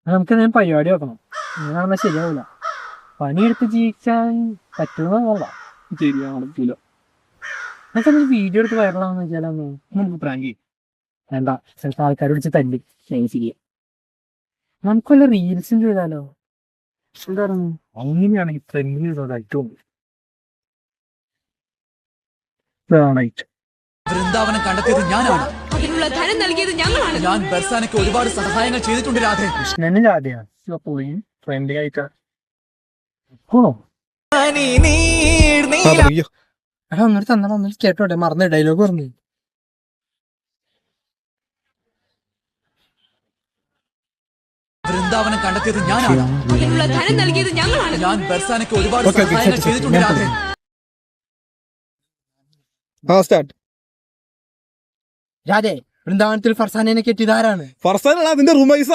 നമുക്ക് എന്തെങ്കിലും പരിപാടി വെക്കണം. ഇങ്ങനെ പറഞ്ഞാൽ ശരിയാവില്ല. പണിയെടുത്ത് ജീവിക്കാൻ പറ്റുന്നതല്ല. ശരിയാണ്. നമുക്ക് വീഡിയോ എടുത്ത് വൈറലാണെന്ന് വെച്ചാൽ നമുക്ക് പ്രാങ്ക് ചെയ്യും. വേണ്ട, ചിലപ്പോൾ ആൾക്കാർ വിളിച്ച് തല്ലി ചെയ്യാം. നമുക്ക് വല്ല റീൽസും ചെയ്താലോ? എന്താ പറയുക? അങ്ങനെയാണെങ്കിൽ ട്രെൻഡിങ് ഐറ്റവും വൃന്ദാവനം കണ്ടെത്തിയത് ഞാനാണ്. അതിനുള്ള ധനം നൽകിയത് ഞങ്ങളാണ്. ഞാൻ ബർസാനയ്ക്ക് ഒരുപാട് സഹായങ്ങൾ ചെയ്തിട്ടുണ്ട് രാധേ. കൃഷ്ണന് ജാതിയാണ് പോയി ട്രെൻഡിങ് ആയിട്ട് എടാ ഒന്നിട്ട് തന്നടാ, ഒന്നിട്ട് കേട്ടോട്ടെ. മറന്ന ഡയലോഗ് പറഞ്ഞു. വൃന്ദാവനം കണ്ടെത്തിയത് ഞാനാണ്. അതിനുള്ള ധനം നൽകിയത് ഞങ്ങളാണ്. ഞാൻ ബർസാനയ്ക്ക് ഒരുപാട് സഹായങ്ങൾ ചെയ്തിട്ടുണ്ട് രാധേ. രാധേ, വൃന്ദാവനത്തിൽ ഫർസാനെ കെട്ടിയതാരാണ്? ഫർസാനാണ് അതിന്റെ റൂം പൈസ.